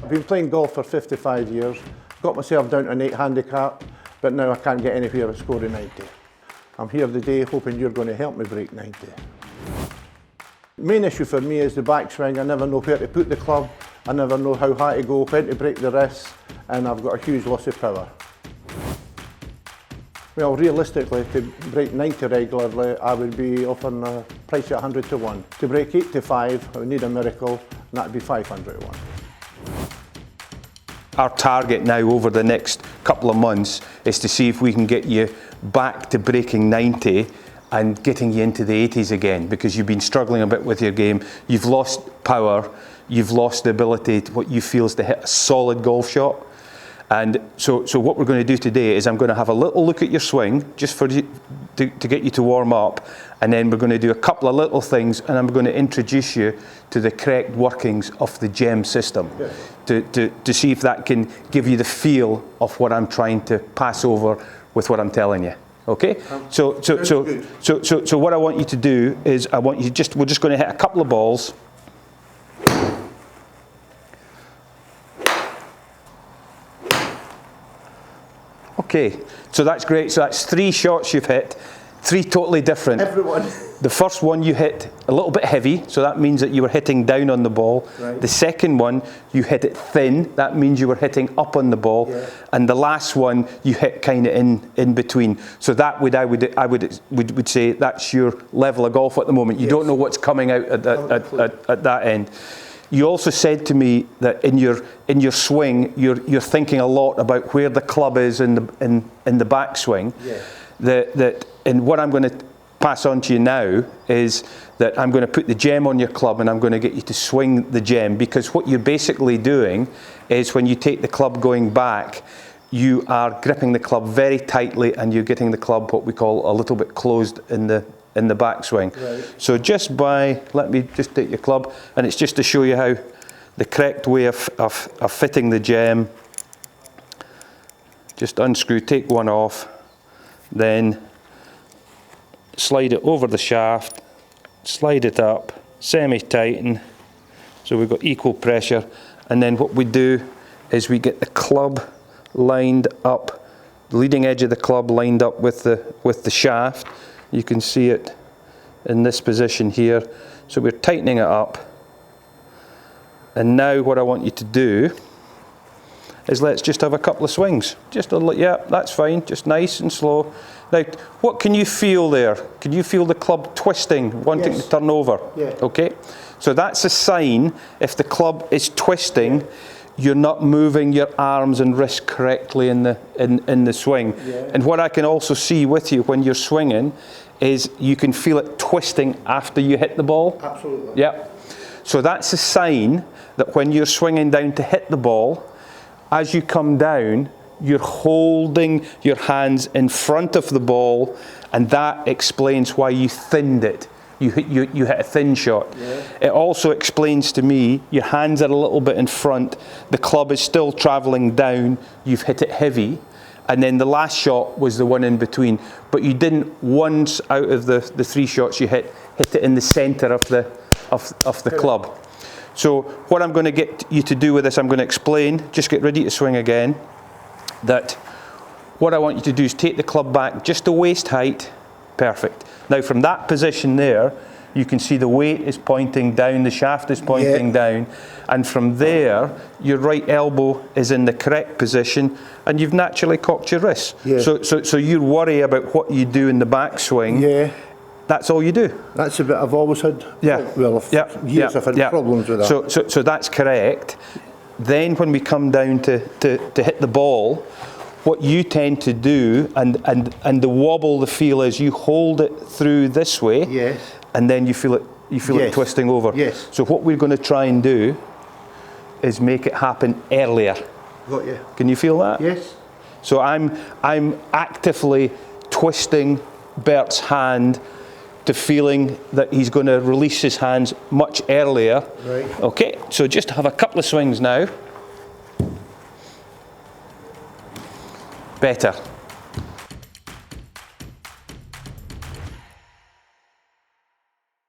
I've been playing golf for 55 years, got myself down to an 8 handicap, but now I can't get anywhere at scoring 90. I'm here today hoping you're going to help me break 90. The main issue for me is the backswing. I never know where to put the club, I never know how high to go, when to break the wrists, and I've got a huge loss of power. Well, realistically, to break 90 regularly, I would be offering a price at 100 to 1. To break 85, I would need a miracle, and that would be 500 to 1. Our target now over the next couple of months is to see if we can get you back to breaking 90 and getting you into the 80s again, because you've been struggling a bit with your game. You've lost power, you've lost the ability to what you feel is to hit a solid golf shot. And so what we're going to do today is I'm going to have a little look at your swing, just for to get you to warm up, and then we're going to do a couple of little things, and I'm going to introduce you to the correct workings of the GEM system, to see if that can give you the feel of what I'm trying to pass over with what I'm telling you. Okay? So what I want you to do is we're just going to hit a couple of balls. Okay, so that's great. So that's 3 shots you've hit, 3 totally different. Everyone. The first one you hit a little bit heavy, so that means that you were hitting down on the ball. Right. The second one, you hit it thin, that means you were hitting up on the ball. Yeah. And the last one, you hit kind of in between. So that I would say that's your level of golf at the moment. You Yes. don't know what's coming out at that end. You also said to me that in your swing, you're thinking a lot about where the club is in the backswing. Yeah. And what I'm going to pass on to you now is that I'm going to put the GEM on your club, and I'm going to get you to swing the GEM, because what you're basically doing is when you take the club going back, you are gripping the club very tightly, and you're getting the club what we call a little bit closed in the backswing. Right. So let me just take your club, and it's just to show you how the correct way of fitting the GEM. Just unscrew, take one off, then slide it over the shaft, slide it up, semi-tighten, so we've got equal pressure, and then what we do is we get the club lined up, the leading edge of the club lined up with the shaft. You can see it in this position here. So we're tightening it up. And now what I want you to do is let's just have a couple of swings. Just a little, yeah, that's fine, just nice and slow. Now, what can you feel there? Can you feel the club twisting, wanting Yes. to turn over? Yeah. Okay, so that's a sign. If the club is twisting, you're not moving your arms and wrists correctly in the swing. Yeah. And what I can also see with you when you're swinging is you can feel it twisting after you hit the ball. Absolutely. Yeah. So that's a sign that when you're swinging down to hit the ball, as you come down, you're holding your hands in front of the ball, and that explains why you thinned it. You hit a thin shot. Yeah. It also explains to me your hands are a little bit in front, the club is still travelling down, you've hit it heavy, and then the last shot was the one in between. But you didn't once out of the 3 shots you hit it in the centre of the club. So what I'm going to get you to do with this, I'm going to explain, just get ready to swing again, that what I want you to do is take the club back just to waist height. Perfect. Now from that position there, you can see the weight is pointing down, the shaft is pointing down, and from there, your right elbow is in the correct position, and you've naturally cocked your wrist. Yeah. So you worry about what you do in the backswing. Yeah. That's all you do. That's a bit I've always had. Yeah. Well, years I've had problems with that. So that's correct. Then when we come down to hit the ball, what you tend to do, and the wobble, the feel is you hold it through this way, Yes. and then you feel it twisting over. Yes. So what we're going to try and do is make it happen earlier. Got you. Can you feel that? Yes. So I'm actively twisting Bert's hand to feeling that he's going to release his hands much earlier. Right. Okay, so just have a couple of swings now. Better.